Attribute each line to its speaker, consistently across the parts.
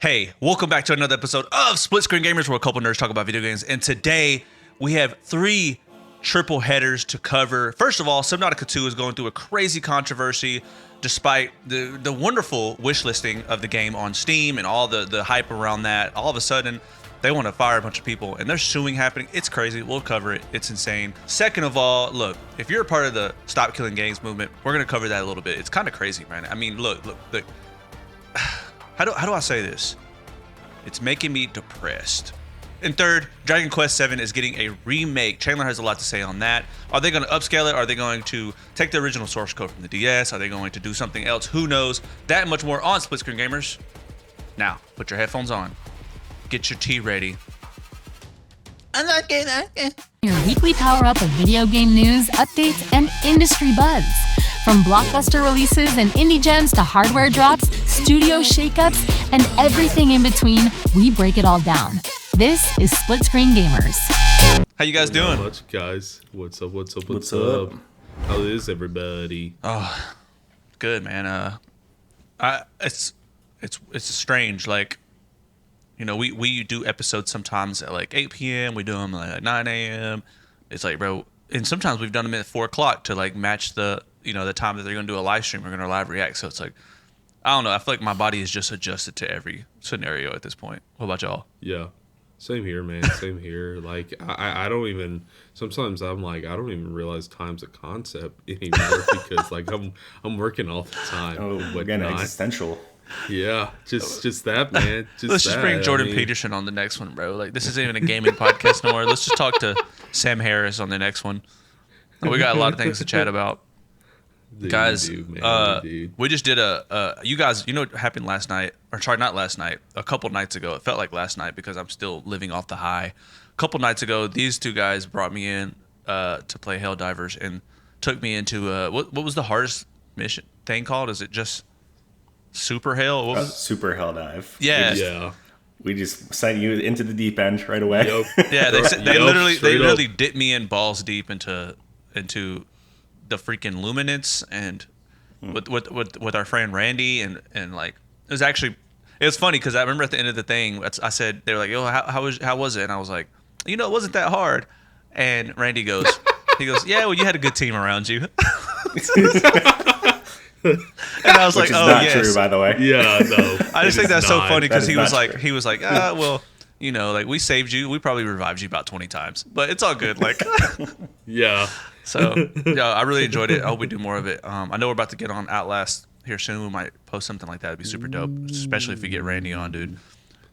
Speaker 1: Hey, welcome back to another episode of Split Screen Gamers, where a couple nerds talk about video games. And today we have three triple headers to cover. First of all, Subnautica 2 is going through a crazy controversy, despite the wonderful wish listing of the game on Steam and all the hype around that. All of a sudden, they want to fire a bunch of people, and there's suing happening. It's crazy. We'll cover it. It's insane. Second of all, look, if you're a part of the Stop Killing Games movement, we're going to cover that a little bit. It's kind of crazy, man. I mean, look. How do I say this? It's making me depressed. And third, Dragon Quest VII is getting a remake. Chandler has a lot to say on that. Are they going to upscale it? Are they going to take the original source code from the DS? Are they going to do something else? Who knows? That and much more on Split Screen Gamers. Now, put your headphones on. Get your tea ready.
Speaker 2: Your weekly power-up of video game news, updates, and industry buzz. From blockbuster releases and indie gems to hardware drops, studio shakeups, and everything in between, we break it all down. This is Split Screen Gamers.
Speaker 1: How you guys doing?
Speaker 3: Not much, guys. What's up? How is everybody?
Speaker 1: Oh, good, man. It's strange. Like, you know, we do episodes sometimes at like 8 p.m. We do them at 9 a.m. It's like, bro, and sometimes we've done them at 4 o'clock to like match the time that they're going to do a live stream. We're going to live react. So it's like, I don't know. I feel like my body is just adjusted to every scenario at this point. What about y'all?
Speaker 3: Yeah. Same here, man. Same here. Like, I don't even, sometimes I'm like, I don't even realize time's a concept anymore because like I'm working all the time.
Speaker 4: Oh, again, existential.
Speaker 3: Yeah, just that, man.
Speaker 1: Let's just bring Jordan Peterson on the next one, bro. Like, this isn't even a gaming podcast no more. Let's just talk to Sam Harris on the next one. We got a lot of things to chat about.
Speaker 3: Dude,
Speaker 1: guys,
Speaker 3: dude.
Speaker 1: we just did you guys, you know what happened last night? Or sorry, not last night. A couple nights ago. It felt like last night because I'm still living off the high. A couple nights ago, these two guys brought me in to play Helldivers and took me into what was the hardest mission thing called? Is it just Super Hell?
Speaker 4: Super Hell Dive.
Speaker 1: Yeah.
Speaker 4: We just sent you into the deep end right away.
Speaker 3: Yep.
Speaker 1: Yeah, they literally dipped me in balls deep into the freaking luminance and with our friend Randy and like it was funny because I remember at the end of the thing I said, they were like, yo, how was it? And I was like, it wasn't that hard. And Randy goes, yeah, well, you had a good team around you. And I was like,
Speaker 4: Which is
Speaker 1: oh,
Speaker 4: not
Speaker 1: yes.
Speaker 4: true, by the way.
Speaker 3: Yeah, no.
Speaker 1: I just think that's so funny because he was
Speaker 4: not
Speaker 1: like, well, like we saved you. We probably revived you about 20 times, but it's all good. Like,
Speaker 3: Yeah.
Speaker 1: so yeah, I really enjoyed it. I hope we do more of it. I know we're about to get on Outlast here soon. We might post something like that. It'd be super dope, especially if we get Randy on, dude,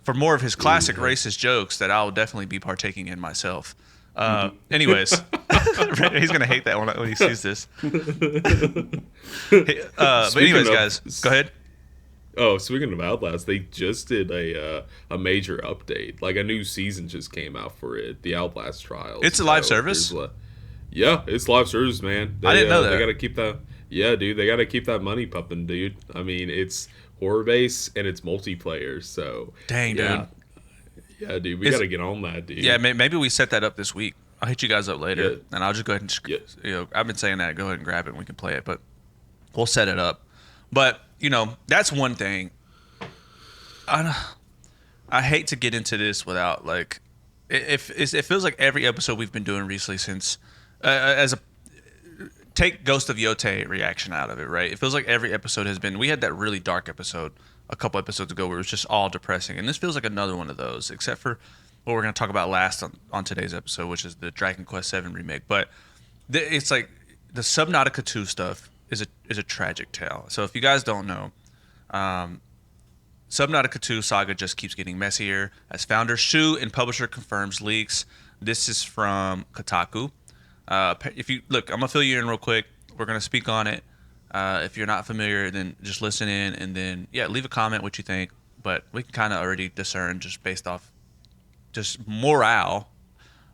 Speaker 1: for more of his classic racist jokes that I'll definitely be partaking in myself. Anyways, he's gonna hate that when he sees this. But anyways, guys, go ahead.
Speaker 3: Oh, speaking of Outlast, they just did a major update. Like a new season just came out for it, the Outlast Trials.
Speaker 1: It's a live service?
Speaker 3: Yeah, it's live service, man.
Speaker 1: I didn't know that.
Speaker 3: They gotta keep that. Yeah, dude, they gotta keep that money pumping, dude. I mean, it's horror base and it's multiplayer, so
Speaker 1: Dang,
Speaker 3: yeah.
Speaker 1: dude.
Speaker 3: Yeah, dude, we gotta get on that, dude.
Speaker 1: Yeah, maybe we set that up this week. I'll hit you guys up later,
Speaker 3: Yeah.
Speaker 1: and I'll just go ahead and I've been saying that. Go ahead and grab it, and we can play it. But we'll set it up. But that's one thing. I hate to get into this without like, it feels like every episode we've been doing recently since take Ghost of Yote reaction out of it, right? It feels like every episode has been. We had that really dark episode a couple episodes ago where it was just all depressing, and this feels like another one of those, except for what we're going to talk about last on today's episode, which is the Dragon Quest VII remake. But it's like the Subnautica 2 stuff is a tragic tale. So if you guys don't know, Subnautica 2 saga just keeps getting messier as founder Shu and publisher confirms leaks. This is from Kotaku. If you look, I'm gonna fill you in real quick. We're gonna speak on it. If you're not familiar, then just listen in and then leave a comment what you think. But we can kind of already discern just based off just morale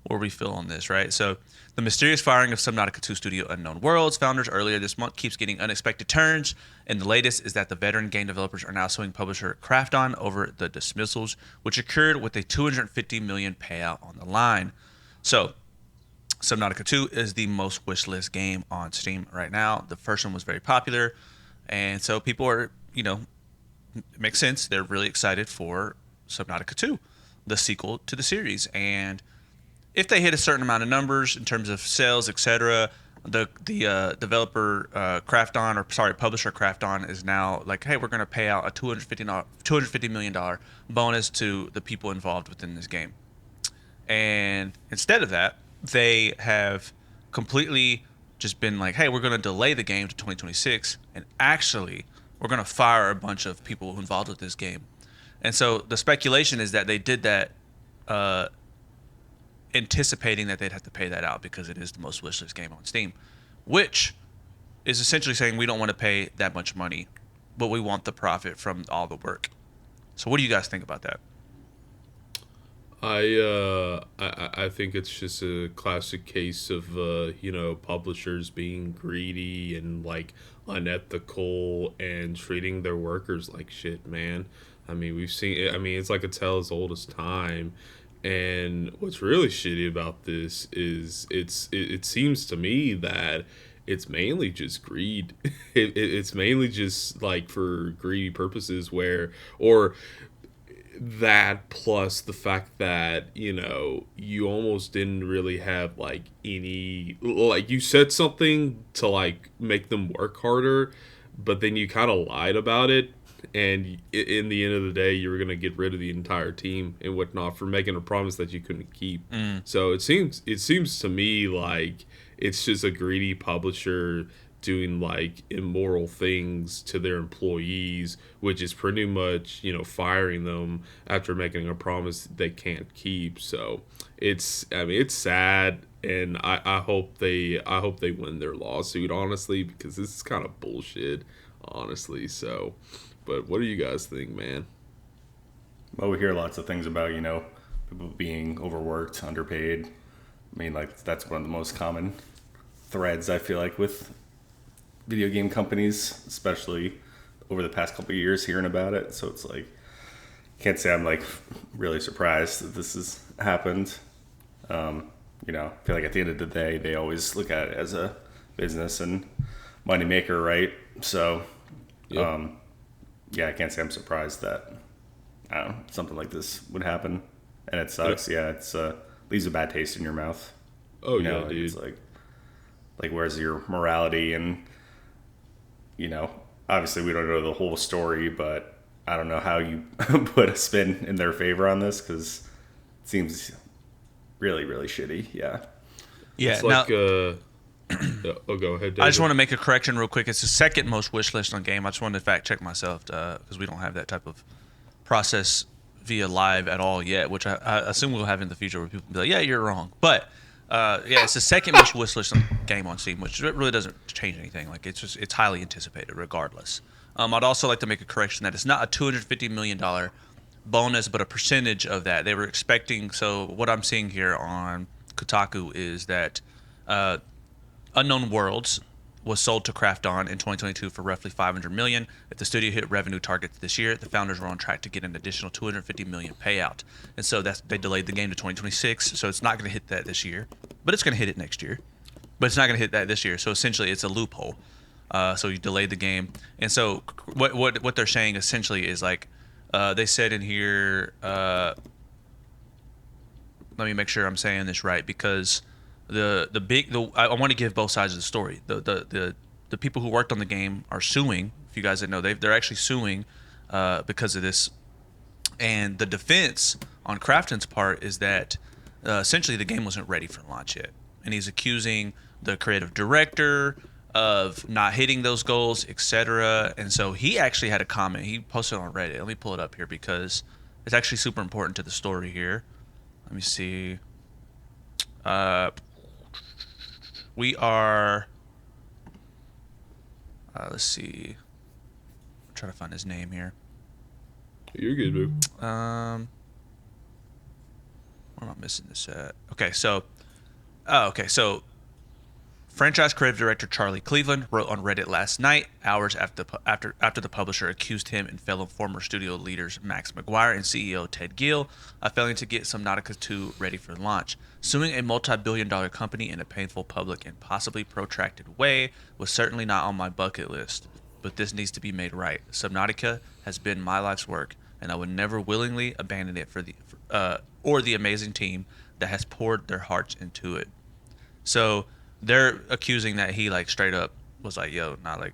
Speaker 1: where we feel on this, right? So the mysterious firing of Subnautica 2 studio Unknown Worlds founders earlier this month keeps getting unexpected turns, and the latest is that the veteran game developers are now suing publisher Krafton over the dismissals, which occurred with a $250 million payout on the line. So Subnautica 2 is the most wishlist game on Steam right now. The first one was very popular, and so people are, it makes sense. They're really excited for Subnautica 2, the sequel to the series. And if they hit a certain amount of numbers in terms of sales, etc., the developer publisher Krafton is now like, hey, we're going to pay out a $250 million bonus to the people involved within this game. And instead of that, they have completely just been like, hey, we're going to delay the game to 2026, and actually we're going to fire a bunch of people involved with this game. And so the speculation is that they did that anticipating that they'd have to pay that out because it is the most wishlist game on Steam, which is essentially saying we don't want to pay that much money, but we want the profit from all the work. So what do you guys think about that?
Speaker 3: I think it's just a classic case of publishers being greedy and like unethical and treating their workers like shit, man. I mean, we've seen it. I mean, it's like a tale as old as time. And what's really shitty about this is it seems to me that it's mainly just greed. It's mainly just like for greedy purposes or that plus the fact that, you almost didn't really have like any, like you said something to like make them work harder, but then you kind of lied about it. And in the end of the day, you were going to get rid of the entire team and whatnot for making a promise that you couldn't keep. So it seems to me like it's just a greedy publisher doing like immoral things to their employees, which is pretty much, firing them after making a promise they can't keep. So it's sad. And I hope they win their lawsuit, honestly, because this is kind of bullshit, honestly. So, but what do you guys think, man?
Speaker 4: Well, we hear lots of things about, people being overworked, underpaid. I mean, like, that's one of the most common threads, I feel like, with video game companies, especially over the past couple of years, hearing about it. So it's like, can't say I'm, like, really surprised that this has happened. I feel like at the end of the day, they always look at it as a business and moneymaker, right? So,
Speaker 3: Yep.
Speaker 4: Yeah, I can't say I'm surprised that something like this would happen, and it sucks. Yeah, it's leaves a bad taste in your mouth.
Speaker 3: Oh yeah,
Speaker 4: like,
Speaker 3: dude.
Speaker 4: It's like where's your morality? And obviously we don't know the whole story, but I don't know how you put a spin in their favor on this because it seems really, really shitty. Yeah.
Speaker 1: Yeah.
Speaker 3: It's like go ahead, David.
Speaker 1: I just want to make a correction real quick. It's the second most wish list on game. I just wanted to fact check myself because we don't have that type of process via live at all yet, which I assume we'll have in the future where people will be like, yeah, you're wrong. But it's the second most wish list game on Steam, which really doesn't change anything. Like it's highly anticipated regardless. I'd also like to make a correction that it's not a $250 million bonus, but a percentage of that. They were expecting, so what I'm seeing here on Kotaku is that Unknown Worlds was sold to Krafton in 2022 for roughly $500 million. If the studio hit revenue targets this year, the founders were on track to get an additional $250 million payout. And so they delayed the game to 2026, so it's not going to hit that this year, but it's going to hit it next year. But it's not going to hit that this year, so essentially it's a loophole. So you delayed the game, and so what they're saying essentially is like they said in here. Let me make sure I'm saying this right because. I want to give both sides of the story. The people who worked on the game are suing. If you guys didn't know, they're actually suing because of this. And the defense on Krafton's part is that essentially the game wasn't ready for launch yet, and he's accusing the creative director of not hitting those goals, etc. And so he actually had a comment. He posted on Reddit. Let me pull it up here because it's actually super important to the story here. Let me see. We are, let's see, I'm trying to find his name here.
Speaker 3: You're good, boo.
Speaker 1: Where am I missing this at? Okay, so franchise creative director Charlie Cleveland wrote on Reddit last night, hours after the publisher accused him and fellow former studio leaders Max McGuire and CEO Ted Gill of failing to get Subnautica 2 ready for launch. Suing a multi-billion-dollar company in a painful, public, and possibly protracted way was certainly not on my bucket list. but this needs to be made right. Subnautica has been my life's work, and I would never willingly abandon it for the amazing team that has poured their hearts into it. So they're accusing that he like straight up was like, yo, not like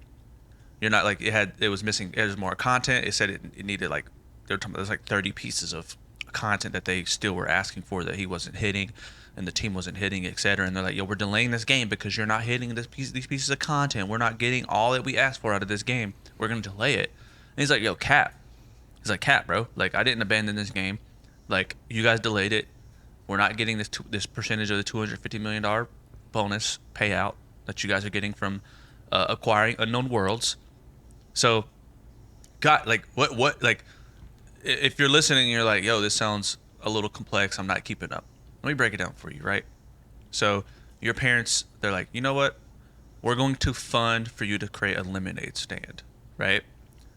Speaker 1: you're not like it was missing. It was more content. It said it needed like they were talking about there's like 30 pieces of content that they still were asking for that he wasn't hitting, and the team wasn't hitting, etc. And they're like, yo, we're delaying this game because you're not hitting these pieces of content. We're not getting all that we asked for out of this game. We're gonna delay it. And he's like, yo, Cap. He's like, Cap, bro. Like I didn't abandon this game. Like you guys delayed it. We're not getting this percentage of the $250 million bonus payout that you guys are getting from acquiring Unknown Worlds. So, God, like what like if you're listening and you're like, yo, this sounds a little complex. I'm not keeping up. Let me break it down for you, right? So your parents, they're like, you know what? We're going to fund for you to create a lemonade stand, right?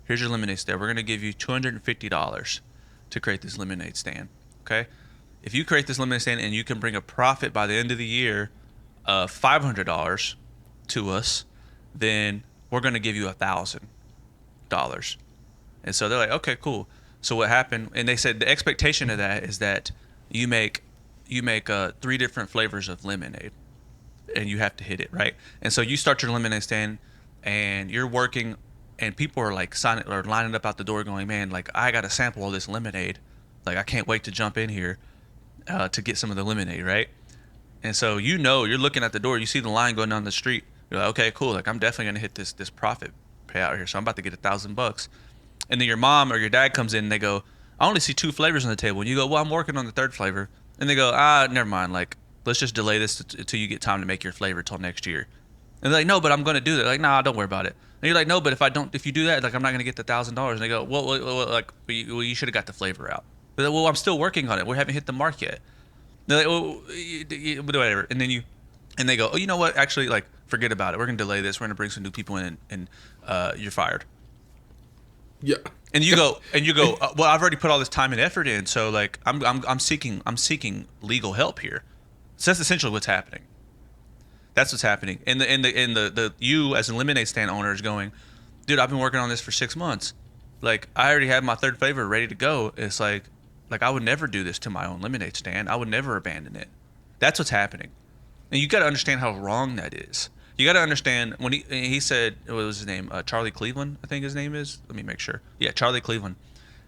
Speaker 1: Here's your lemonade stand. We're going to give you $250 to create this lemonade stand, okay? If you create this lemonade stand and you can bring a profit by the end of the year of $500 to us, then we're going to give you $1,000. And so they're like, okay, cool. So what happened? And they said the expectation of that is that you make 3 different flavors of lemonade, and you have to hit it, right? And so you start your lemonade stand, and you're working, and people are like lining up out the door, going, man, like I got to sample all this lemonade. Like I can't wait to jump in here to get some of the lemonade, right? And so you're looking at the door, you see the line going down the street. You're like, okay, cool. Like I'm definitely gonna hit this profit payout here. So I'm about to get $1,000. And then your mom or your dad comes in and they go, I only see 2 flavors on the table. And you go, well, I'm working on the 3rd flavor. And they go, never mind. Like let's just delay this until you get time to make your flavor till next year. And they're like, no, but I'm gonna do that. Like, nah, don't worry about it. And you're like, no, but if you do that, like I'm not gonna get the $1,000. And they go, well like you should have got the flavor out. But like, well, I'm still working on it. We haven't hit the mark yet. They're like, well, whatever. And they go, oh, you know what? Actually, like, forget about it. We're gonna delay this. We're gonna bring some new people in, and you're fired.
Speaker 3: Yeah.
Speaker 1: And you go, well, I've already put all this time and effort in, so like, I'm seeking legal help here. So that's essentially what's happening. That's what's happening. And the you as a lemonade stand owner is going, dude, I've been working on this for 6 months. Like, I already have my 3rd flavor ready to go. It's like I would never do this to my own lemonade stand. I would never abandon it. That's what's happening. And you got to understand how wrong that is. You got to understand when he said, what was his name? Charlie Cleveland, I think his name is. Let me make sure. Yeah, Charlie Cleveland.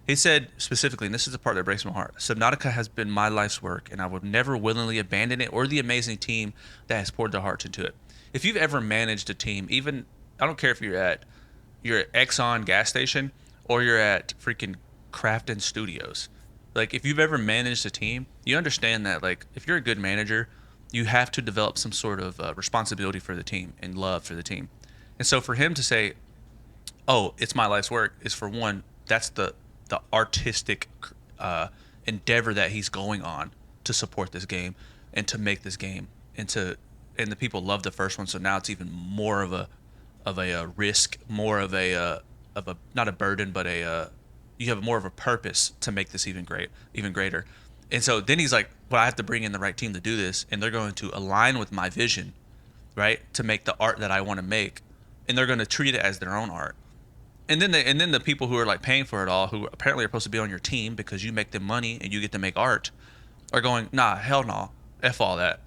Speaker 1: He said specifically, and this is the part that breaks my heart, Subnautica has been my life's work, and I would never willingly abandon it or the amazing team that has poured their hearts into it. If you've ever managed a team, even, I don't care if you're at Exxon gas station or you're at freaking Crafton Studios. Like, if you've ever managed a team, you understand that, like, if you're a good manager, you have to develop some sort of responsibility for the team and love for the team. And so for him to say, oh, it's my life's work, is, for one, that's the artistic endeavor that he's going on to support this game and to make this game, and the people love the first one, so now it's even more of a risk, more of a not a burden, but you have more of a purpose to make this even greater. And so then he's like, well, I have to bring in the right team to do this, and they're going to align with my vision, right, to make the art that I want to make, and they're going to treat it as their own art. And then the people who are like paying for it all, who apparently are supposed to be on your team because you make them money and you get to make art, are going, nah, hell no, F all that.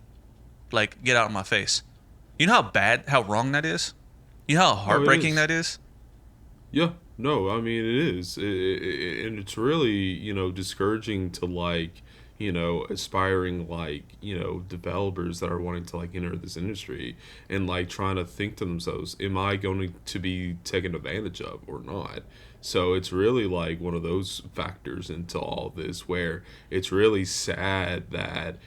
Speaker 1: Like, get out of my face. You know how wrong that is? You know how heartbreaking that is?
Speaker 3: Yeah, no, I mean, it is. And it's really, discouraging to, like, aspiring, like, developers that are wanting to, like, enter this industry and, like, trying to think to themselves, am I going to be taken advantage of or not? So it's really, like, one of those factors into all this where it's really sad that,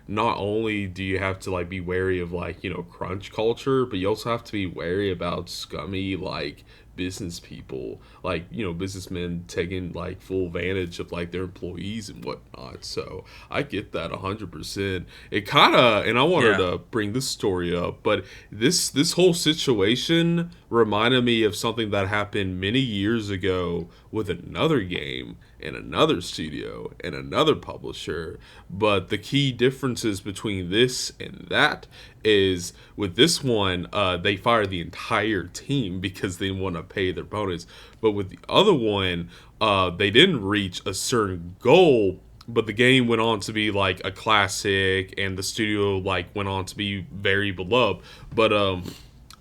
Speaker 3: not only do you have to, like, be wary of, like, crunch culture, but you also have to be wary about scummy, like, business people, like, businessmen taking, like, full advantage of, like, their employees and whatnot. So I get that 100%. It kind of, and I wanted to bring this story up, but this whole situation reminded me of something that happened many years ago with another game, and another studio and another publisher. But the key differences between this and that is with this one, they fired the entire team because they want to pay their bonus. But with the other one, they didn't reach a certain goal, but the game went on to be like a classic, and the studio like went on to be very beloved. But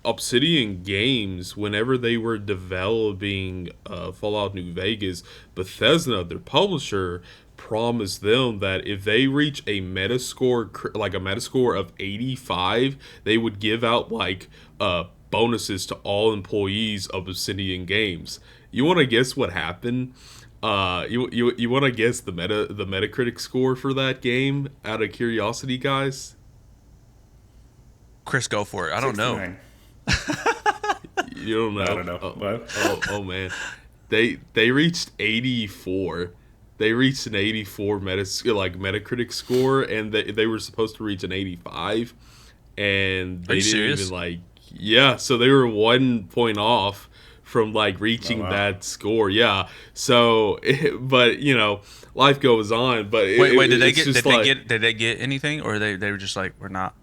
Speaker 3: Obsidian Games, whenever they were developing Fallout New Vegas, Bethesda, their publisher, promised them that if they reach a Metascore, like a Metascore of 85, they would give out like bonuses to all employees of Obsidian Games. You want to guess what happened? You want to guess the Metacritic score for that game? Out of curiosity, guys.
Speaker 1: Chris, go for it. I don't know.
Speaker 4: 69.
Speaker 3: You don't know.
Speaker 4: I don't know.
Speaker 3: Oh man, they reached 84. They reached an 84 Metacritic score, and they were supposed to reach an 85, and they didn't even yeah. So they were 1 point off from like reaching that score. Yeah. So, but you know, life goes on. But
Speaker 1: wait, did they get anything, or they were just like, we're not?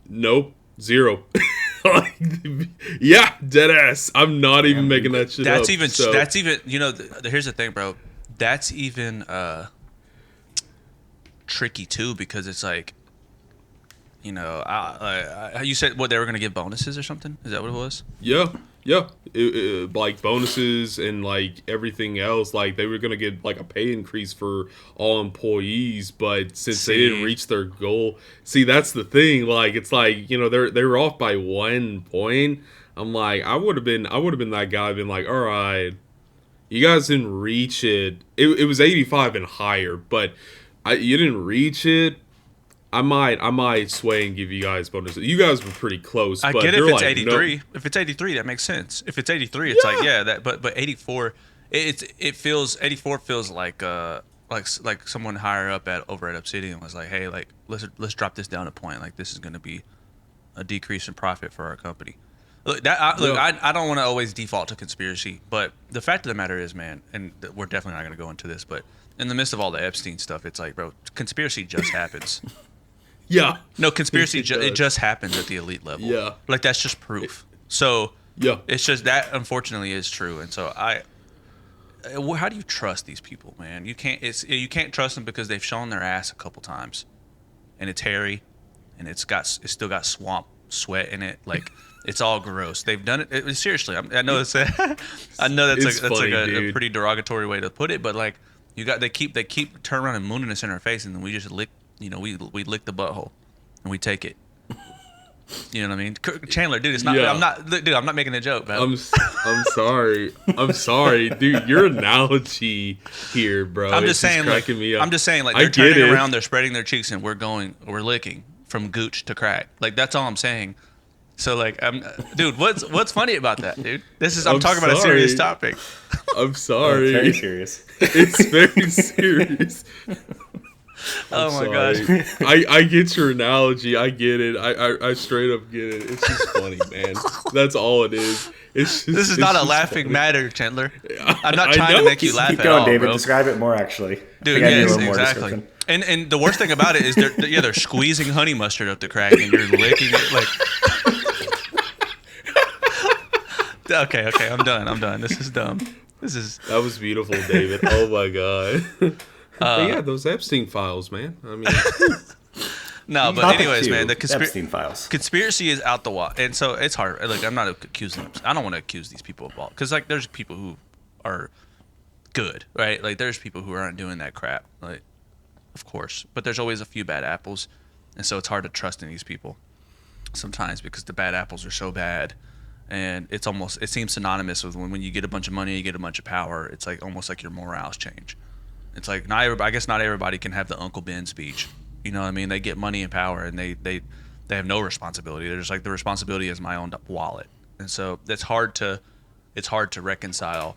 Speaker 3: Nope, 0. Yeah, dead ass. I'm not even making that shit up.
Speaker 1: That's even you know. Here's the thing, bro. That's even tricky too, because it's like, you know, you said what, they were gonna give bonuses or something? Is that what it was?
Speaker 3: Yeah. Like bonuses and like everything else. Like they were gonna get like a pay increase for all employees, but since they didn't reach their goal, that's the thing. Like it's like, you know, they were off by 1 point. I'm like, I would have been that guy, been like, all right, you guys didn't reach it. It was 85 and higher, but you didn't reach it. I might sway and give you guys bonuses. You guys were pretty close.
Speaker 1: I get it if it's 83. No. If it's 83, that makes sense. If it's 83, it's like, yeah, that. But 84, 84 feels like someone higher up over at Obsidian was like, hey, like let's drop this down a point. Like this is going to be a decrease in profit for our company. Look, I don't want to always default to conspiracy, but the fact of the matter is, man, and we're definitely not going to go into this, but in the midst of all the Epstein stuff, it's like, bro, conspiracy just happens.
Speaker 3: Yeah.
Speaker 1: No, conspiracy, it just happens at the elite level.
Speaker 3: Yeah.
Speaker 1: Like, that's just proof. So,
Speaker 3: yeah,
Speaker 1: it's just that, unfortunately, is true. And so, how do you trust these people, man? You can't trust them because they've shown their ass a couple times. And it's hairy. And it's still got swamp sweat in it. Like, it's all gross. They've done it. Seriously, I know that's a pretty derogatory way to put it, but, like, they keep turning around and mooning us in our face, and then we just lick. You know, we lick the butthole and we take it. You know what I mean? Chandler, dude, it's not. Yeah. I'm not making a joke, bro.
Speaker 3: I'm sorry. I'm sorry, dude. Your analogy here, bro.
Speaker 1: I'm just saying,
Speaker 3: cracking me up.
Speaker 1: I'm just saying, like they're turning around, they're spreading their cheeks, and we're licking from gooch to crack. Like that's all I'm saying. So like, dude, what's funny about that, dude? I'm talking about a serious topic.
Speaker 3: I'm sorry.
Speaker 4: It's very serious.
Speaker 3: It's very serious.
Speaker 1: Oh my gosh.
Speaker 3: I get your analogy. I get it. I straight up get it. It's just funny, man. That's all it is. This is
Speaker 1: not a laughing matter, Chandler. I'm not trying to make you laugh
Speaker 4: Keep
Speaker 1: at
Speaker 4: going,
Speaker 1: all,
Speaker 4: David.
Speaker 1: bro.
Speaker 4: Describe it more, actually.
Speaker 1: Dude, yes, exactly. And the worst thing about it is they're squeezing honey mustard up the crack and you're licking it like. Okay, I'm done. This is dumb.
Speaker 3: That was beautiful, David. Oh my god. Yeah, those Epstein files, man. I mean,
Speaker 1: no, but anyways, man, the
Speaker 4: Epstein files.
Speaker 1: Conspiracy is out the wall, and so it's hard. Like, I'm not accusing them. I don't want to accuse these people of all, because like there's people who are good, right? Like there's people who aren't doing that crap, like of course, but there's always a few bad apples, and so it's hard to trust in these people sometimes because the bad apples are so bad. And it seems synonymous with when you get a bunch of money, you get a bunch of power. It's like almost like your morals change. It's like I guess not everybody can have the Uncle Ben speech. You know what I mean? They get money and power, and they have no responsibility. They're just like, the responsibility is my own wallet, and so it's hard to reconcile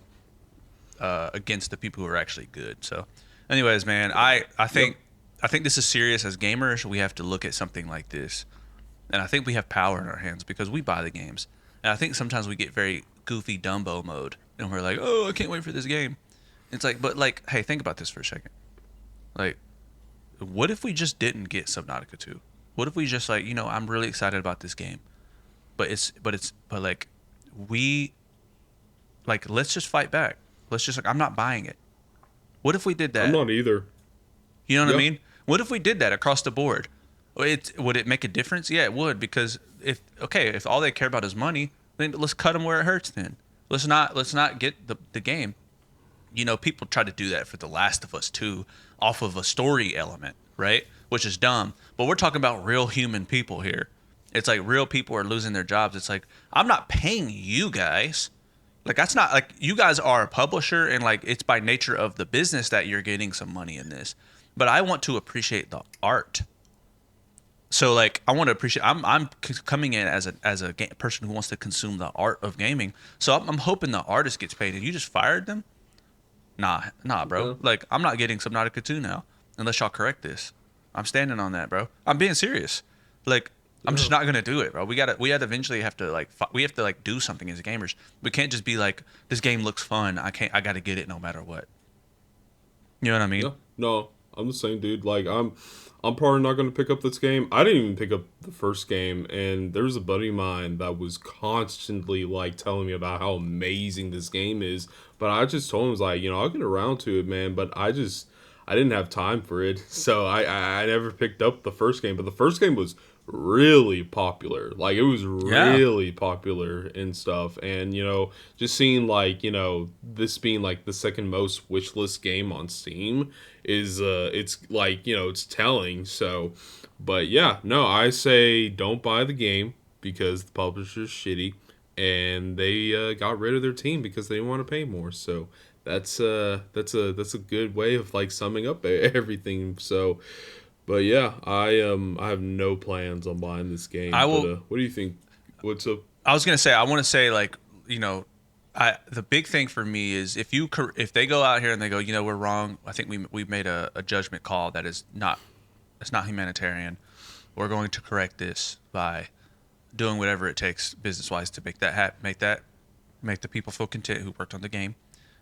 Speaker 1: against the people who are actually good. So, anyways, man, I think this is serious. As gamers, we have to look at something like this, and I think we have power in our hands because we buy the games, and I think sometimes we get very goofy Dumbo mode, and we're like, oh, I can't wait for this game. It's like, but like, hey, think about this for a second. Like, what if we just didn't get Subnautica 2? What if we just like, I'm really excited about this game, but like, we, like, let's just fight back. Let's just like, I'm not buying it. What if we did
Speaker 3: I'm
Speaker 1: that?
Speaker 3: not either.
Speaker 1: You know what I
Speaker 3: Yeah.
Speaker 1: mean? What if we did that across the board? Would it make a difference? Yeah, it would, because if all they care about is money, then let's cut them where it hurts. Then let's not get the game. People try to do that for The Last of Us 2 off of a story element, right? Which is dumb. But we're talking about real human people here. It's like real people are losing their jobs. It's like, I'm not paying you guys. Like, that's not like, you guys are a publisher, and like, it's by nature of the business that you're getting some money in this. But I want to appreciate the art. So like, I want to appreciate. I'm coming in as a person who wants to consume the art of gaming. So I'm hoping the artist gets paid. And you just fired them? Nah, bro.
Speaker 3: Yeah.
Speaker 1: Like, I'm not getting Subnautica 2 now unless y'all correct this. I'm standing on that, bro. I'm being serious. Like, I'm just not gonna do it, bro. We gotta eventually have to like we have to like do something as gamers. We can't just be like, this game looks fun. I gotta get it no matter what. You know what I mean?
Speaker 3: Yeah. No, I'm the same dude. Like I'm probably not going to pick up this game. I didn't even pick up the first game, and there was a buddy of mine that was constantly like telling me about how amazing this game is. But I just told him, I was like, I'll get around to it, man. But I didn't have time for it, so I never picked up the first game. But the first game was really popular. Like, it was really popular and stuff. And just seeing like this being like the second most wishlist game on Steam is it's like it's telling. So, but yeah, no, I say don't buy the game because the publisher's shitty and they got rid of their team because they didn't want to pay more. So that's a good way of like summing up everything. So, but yeah, I have no plans on buying this game.
Speaker 1: I will.
Speaker 3: But, what do you think? What's up?
Speaker 1: I was gonna say, I want to say, like, the big thing for me is if they go out here and they go, we're wrong. I think we've made a judgment call that is not, it's not humanitarian. We're going to correct this by doing whatever it takes business wise to make that make the people feel content who worked on the game.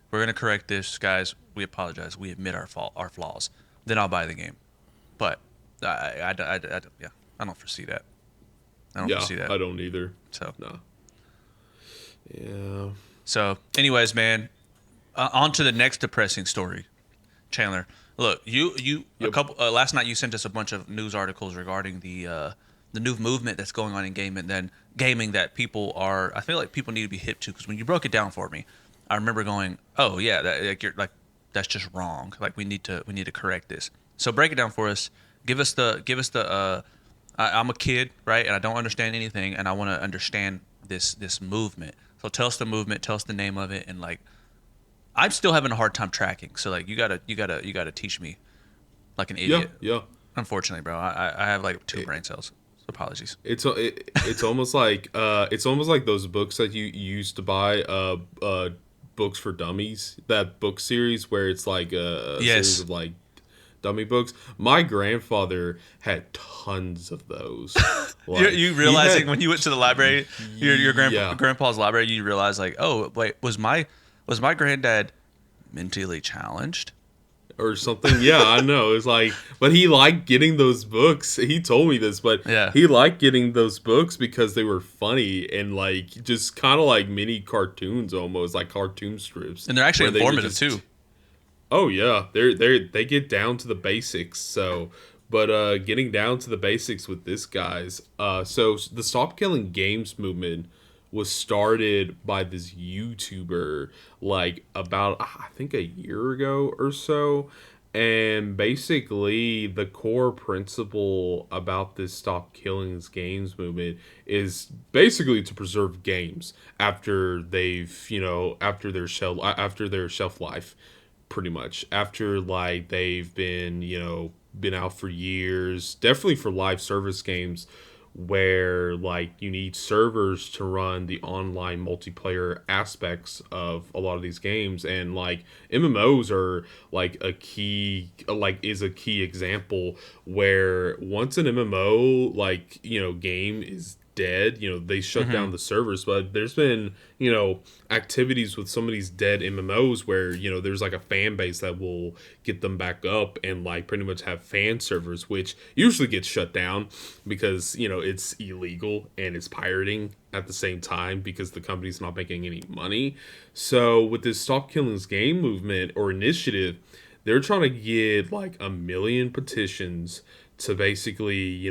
Speaker 1: We're gonna correct this, guys. We apologize. We admit our flaws. Then I'll buy the game. But I don't foresee that. I don't foresee that.
Speaker 3: I don't either.
Speaker 1: So
Speaker 3: no. Yeah.
Speaker 1: So, anyways, man, on to the next depressing story, Chandler. Look, a couple last night you sent us a bunch of news articles regarding the new movement that's going on in gaming that people are. I feel like people need to be hip to, because when you broke it down for me, I remember going, oh yeah, that's just wrong. Like, we need to correct this. So break it down for us. Give us the. I'm a kid, right, and I don't understand anything, and I want to understand this movement. So tell us the movement, tell us the name of it, and like, I'm still having a hard time tracking. So like, you gotta teach me, like an idiot.
Speaker 3: Yeah.
Speaker 1: Unfortunately, bro, I have like 2 brain cells. So apologies.
Speaker 3: It's almost like those books that you used to buy books for dummies. That book series where it's like a series of like dummy books. My grandfather had tons of those. Like,
Speaker 1: you realizing when you went to the library, your grandpa's library, you realize like, oh wait, was my granddad mentally challenged
Speaker 3: or something? Yeah, I know. It's like, but he liked getting those books. He told me this, but
Speaker 1: yeah,
Speaker 3: he liked getting those books because they were funny and like just kind of like mini cartoons, almost like cartoon strips,
Speaker 1: and they're actually informative too.
Speaker 3: Oh yeah, they get down to the basics. So, but getting down to the basics with this guys. So the Stop Killing Games movement was started by this YouTuber like about I think a year ago or so. And basically the core principle about this Stop Killing Games movement is basically to preserve games after they've, after their shelf life. Pretty much after like they've been been out for years, definitely for live service games where like you need servers to run the online multiplayer aspects of a lot of these games. And like MMOs are like a key example where once an MMO game is dead, they shut down the servers. But there's been, activities with some of these dead MMOs where, there's like a fan base that will get them back up and like pretty much have fan servers, which usually get shut down because, it's illegal and it's pirating at the same time because the company's not making any money. So with this Stop Killing Game movement or initiative, they're trying to get like 1 million petitions to basically,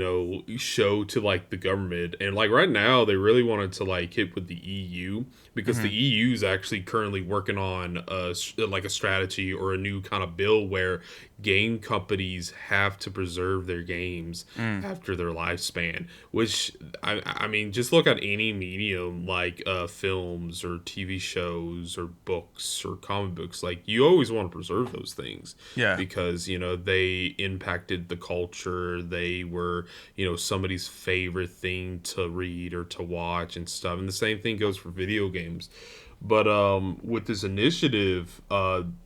Speaker 3: show to like the government. And like right now they really wanted to like hit with the EU because the EU is actually currently working on a strategy or a new kind of bill where game companies have to preserve their games after their lifespan, which I mean, just look at any medium like films or TV shows or books or comic books. Like you always want to preserve those things, because they impacted the culture. They were somebody's favorite thing to read or to watch and stuff. And the same thing goes for video games. But with this initiative,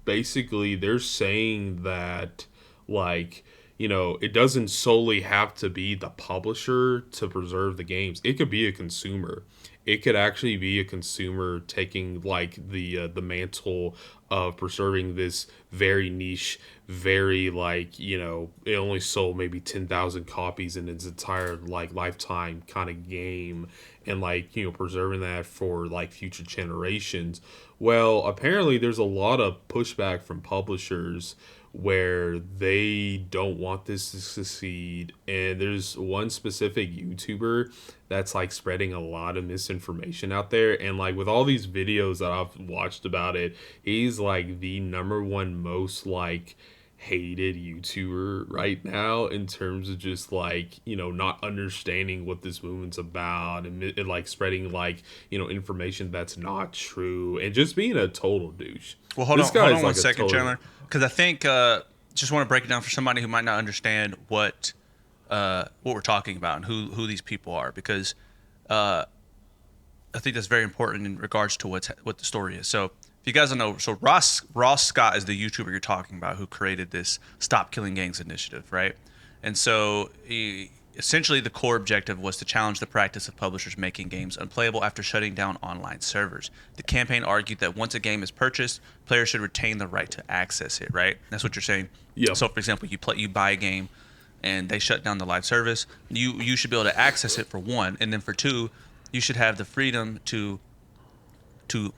Speaker 3: basically they're saying that like, it doesn't solely have to be the publisher to preserve the games. It could be a consumer. It could actually be a consumer taking like the mantle of preserving this very niche, very like, it only sold maybe 10,000 copies in its entire like lifetime kind of game, and like, preserving that for like future generations. Well, apparently there's a lot of pushback from publishers where they don't want this to succeed. And there's one specific YouTuber that's like spreading a lot of misinformation out there. And like with all these videos that I've watched about it, he's like the #1 most like hated YouTuber right now in terms of just like, not understanding what this movement's about and like spreading like, information that's not true and just being a total douche.
Speaker 1: Well, hold on one second, Chandler, because I think just want to break it down for somebody who might not understand what we're talking about and who these people are, because I think that's very important in regards to what the story is. So if you guys don't know, so Ross Scott is the YouTuber you're talking about who created this Stop Killing Gangs initiative, right? And so essentially the core objective was to challenge the practice of publishers making games unplayable after shutting down online servers. The campaign argued that once a game is purchased, players should retain the right to access it, right? That's what you're saying.
Speaker 3: Yeah.
Speaker 1: So for example, you buy a game and they shut down the live service, you should be able to access it for one, and then for two, you should have the freedom to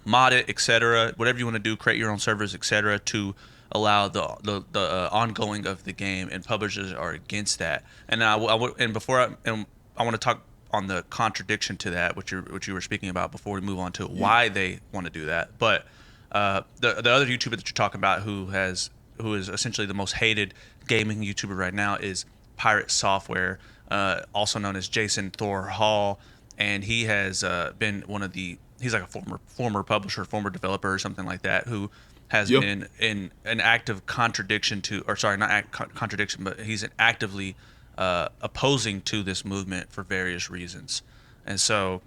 Speaker 1: mod it, etc. Whatever you want to do, create your own servers, etc. to allow the ongoing of the game, and publishers are against that. And I want to talk on the contradiction to that, which you were speaking about before we move on to why they want to do that. But the other YouTuber that you're talking about who is essentially the most hated gaming YouTuber right now is Pirate Software, also known as Jason Thor Hall, and he has been he's like a former publisher, former developer or something like that, who has been in an active contradiction to, or sorry, not contradiction, but he's actively opposing to this movement for various reasons. And so,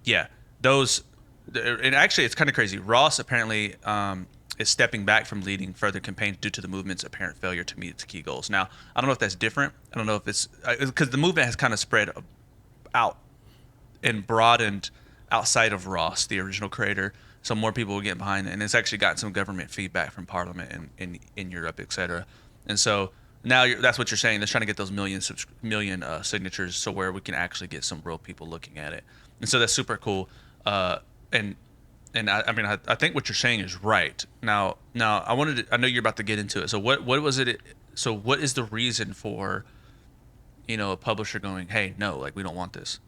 Speaker 1: and actually it's kind of crazy. Ross apparently is stepping back from leading further campaigns due to the movement's apparent failure to meet its key goals. Now, I don't know if that's different. I don't know if it's because the movement has kind of spread out and broadened outside of Ross, the original creator, so more people will get behind it, and it's actually gotten some government feedback from Parliament in Europe, etc. And so now that's what you're saying. They're trying to get those million signatures, so where we can actually get some real people looking at it, and so that's super cool. And I mean, I think what you're saying is right. Now I know you're about to get into it. So what was it? So what is the reason for, a publisher going, hey, no, like we don't want this?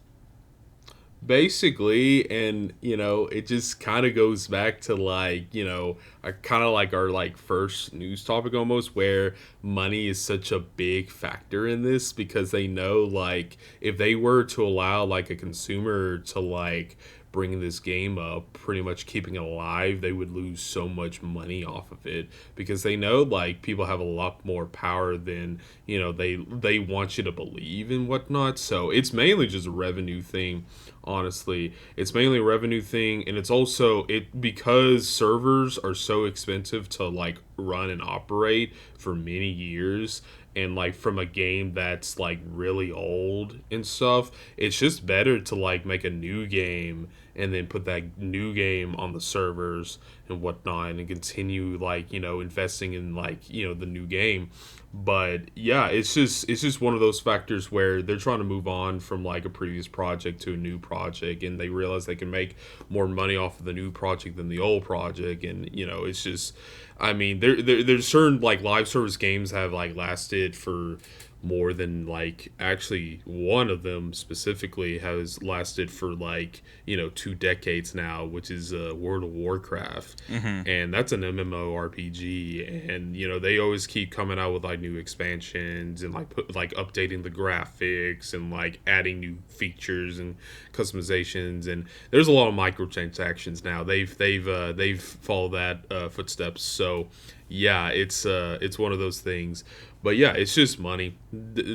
Speaker 3: Basically, and it just kind of goes back to like kind of like our like first news topic almost, where money is such a big factor in this, because they know like if they were to allow like a consumer to like bringing this game up, pretty much keeping it alive, they would lose so much money off of it, because they know like people have a lot more power than they want you to believe and whatnot. So it's mainly just a revenue thing. Honestly, it's mainly a revenue thing, and it's also because servers are so expensive to like run and operate for many years, and like from a game that's like really old and stuff, it's just better to like make a new game and then put that new game on the servers and whatnot, and continue like, you know, investing in like, you know, the new game. But yeah, it's just one of those factors where they're trying to move on from like a previous project to a new project, and they realize they can make more money off of the new project than the old project. And you know, it's just, I mean, there's certain like live service games have like lasted for more than like, actually one of them specifically has lasted for like, you know, 2 decades now, which is World of Warcraft. And that's an MMORPG, and you know, they always keep coming out with like new expansions and like updating the graphics and like adding new features and customizations, and there's a lot of microtransactions now. They've followed that footsteps. So yeah, it's one of those things. But yeah, it's just money.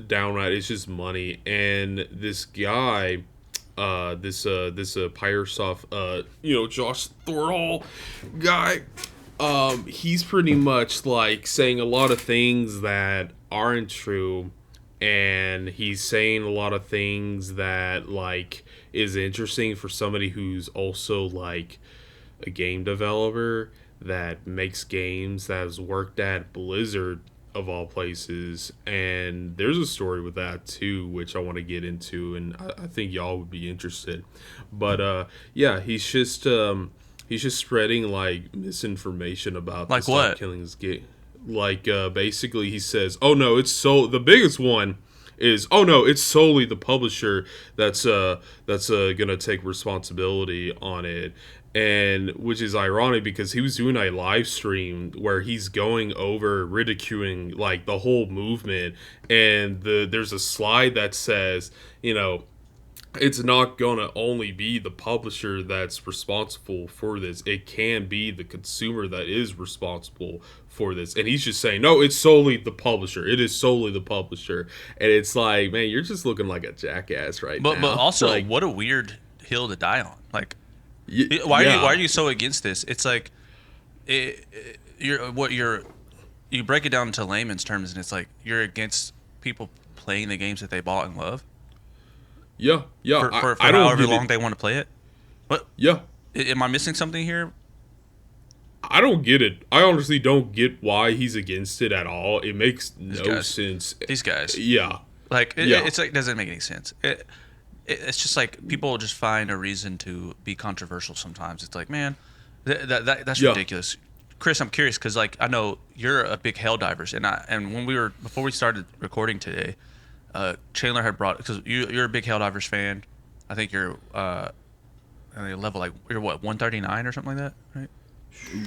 Speaker 3: Downright, it's just money. And this guy, this Pyrosoft, you know, Josh Thorall guy, he's pretty much like saying a lot of things that aren't true, and he's saying a lot of things that like is interesting for somebody who's also like a game developer that makes games, that has worked at Blizzard of all places. And there's a story with that too, which I want to get into, and I think y'all would be interested. But yeah, he's just spreading like misinformation about
Speaker 1: like
Speaker 3: the
Speaker 1: what
Speaker 3: Stop Killing This game. Like basically he says, oh no, it's so the biggest one is, oh no, it's solely the publisher that's gonna take responsibility on it. And which is ironic, because he was doing a live stream where he's going over ridiculing like the whole movement, and there's a slide that says, you know, it's not gonna only be the publisher that's responsible for this. It can be the consumer that is responsible for this. And he's just saying, no, it's solely the publisher. It is solely the publisher. And it's like, man, you're just looking like a jackass now.
Speaker 1: But also,
Speaker 3: like,
Speaker 1: what a weird hill to die on. Like,
Speaker 3: yeah.
Speaker 1: why are you so against this? It's like, you break it down to layman's terms, and it's like you're against people playing the games that they bought and love.
Speaker 3: Yeah.
Speaker 1: For
Speaker 3: I don't
Speaker 1: however
Speaker 3: get
Speaker 1: long
Speaker 3: it.
Speaker 1: they want to play it. What?
Speaker 3: Yeah.
Speaker 1: Am I missing something here?
Speaker 3: I don't get it. I honestly don't get why he's against it at all. It makes no sense.
Speaker 1: These guys.
Speaker 3: Yeah.
Speaker 1: Like,
Speaker 3: Yeah.
Speaker 1: it's like, it doesn't make any sense. It's just like people just find a reason to be controversial sometimes. It's like, man, that's ridiculous. Chris, I'm curious because like I know you're a big Helldivers, and before we started recording today, Chandler had brought, because you're a big Helldivers fan. I think you're level like, you're what, 139 or something like that, right?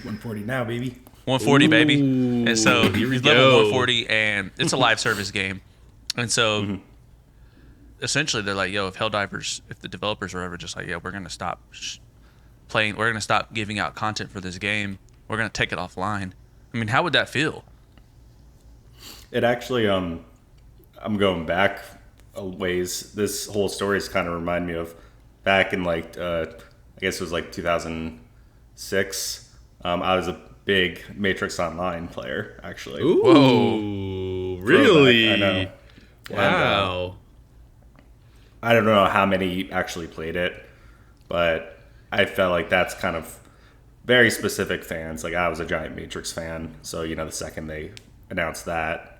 Speaker 4: 140 now, baby.
Speaker 1: 140, baby. And so
Speaker 3: here we
Speaker 1: he's level
Speaker 3: go.
Speaker 1: 140, and it's a live service game, and so. Essentially, they're like, yo, if the developers are ever just like, yeah, we're going to stop playing, we're going to stop giving out content for this game, we're going to take it offline. I mean, how would that feel?
Speaker 4: It actually, I'm going back a ways. This whole story is kind of remind me of back in like, I guess it was like 2006. I was a big Matrix Online player, actually.
Speaker 3: Ooh, whoa, really?
Speaker 4: I know.
Speaker 3: Wow.
Speaker 4: And, I don't know how many actually played it, but I felt like that's kind of very specific fans. Like, I was a giant Matrix fan, so, you know, the second they announced that,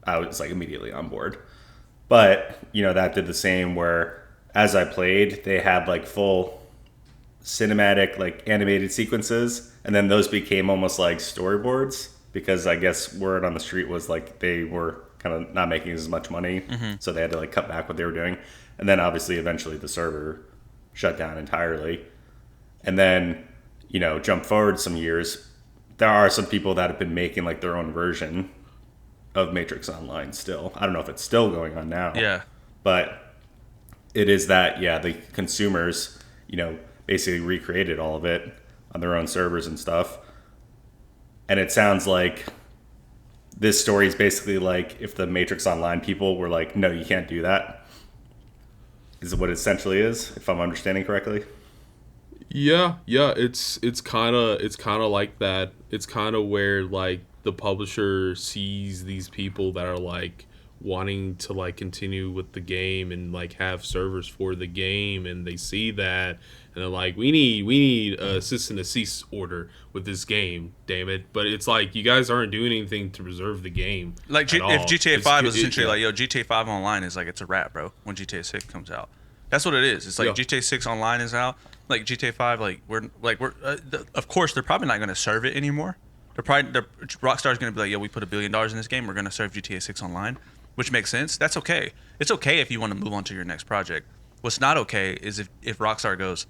Speaker 4: I was like immediately on board. But, you know, that did the same where as I played, they had like full cinematic, like animated sequences, and then those became almost like storyboards, because I guess word on the street was like they were kind of not making as much money, so they had to like cut back what they were doing. And then obviously eventually the server shut down entirely. And then, you know, jump forward some years, there are some people that have been making like their own version of Matrix Online still. I don't know if it's still going on now.
Speaker 1: Yeah.
Speaker 4: But it is that, yeah, the consumers, you know, basically recreated all of it on their own servers and stuff. And it sounds like this story is basically like if the Matrix Online people were like, no, you can't do that. Is what it essentially is, if I'm understanding correctly.
Speaker 3: Yeah, it's kind of like that. It's kind of where like the publisher sees these people that are like wanting to like continue with the game and like have servers for the game, and they see that and they're like, we need a cease and desist order with this game, damn it. But it's like you guys aren't doing anything to preserve the game.
Speaker 1: Like
Speaker 3: at all.
Speaker 1: if GTA 5 was essentially
Speaker 3: yeah.
Speaker 1: like, yo, GTA 5 online is like, it's a wrap, bro. When GTA 6 comes out, that's what it is. It's like
Speaker 3: Yeah.
Speaker 1: GTA 6 online is out. Like GTA 5, of course they're probably not going to serve it anymore. Rockstar's going to be like, yo, we put $1 billion in this game. We're going to serve GTA 6 online, which makes sense. That's okay. It's okay if you want to move on to your next project. What's not okay is if Rockstar goes,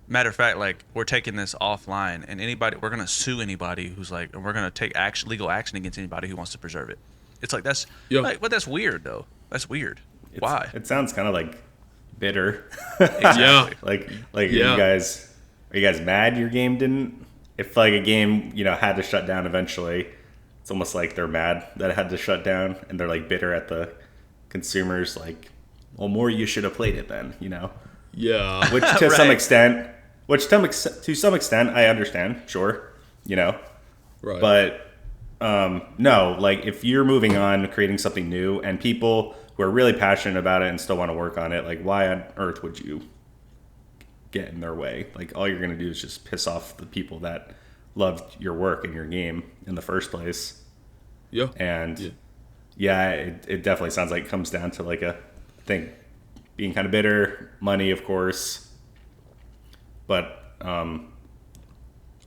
Speaker 1: matter of fact, like, we're taking this offline, and we're going to sue anybody who's like, and we're going to take legal action against anybody who wants to preserve it. It's like, that's, but that's weird though. That's weird. Why?
Speaker 4: It sounds kind of like bitter.
Speaker 3: Yeah.
Speaker 4: Like are you guys mad your game didn't? If like a game, had to shut down eventually, it's almost like they're mad that it had to shut down, and they're like bitter at the consumers, like, well, more you should have played it then,
Speaker 3: Yeah.
Speaker 4: Which to some extent, I understand, sure,
Speaker 3: Right.
Speaker 4: but no, like if you're moving on, creating something new, and people who are really passionate about it and still want to work on it, like why on earth would you get in their way? Like all you're going to do is just piss off the people that loved your work and your game in the first place.
Speaker 3: Yeah.
Speaker 4: And it definitely sounds like it comes down to like a thing, being kind of bitter, money, of course. But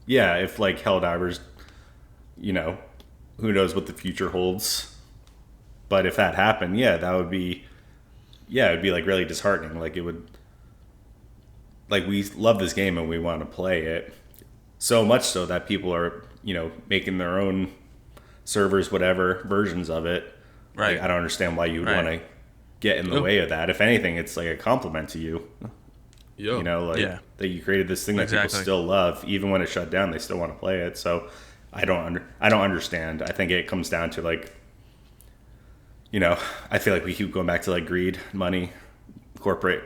Speaker 4: if like Helldivers, who knows what the future holds. But if that happened, it'd be like really disheartening. Like it would, like we love this game and we want to play it so much so that people are, making their own servers, whatever versions of it.
Speaker 1: Right.
Speaker 4: Like, I don't understand why you would want to get in the way of that. If anything, it's like a compliment to you.
Speaker 3: Yeah.
Speaker 4: That you created this thing that people still love, even when it shut down, they still want to play it. So I don't understand. I think it comes down to like, I feel like we keep going back to like greed, money, corporate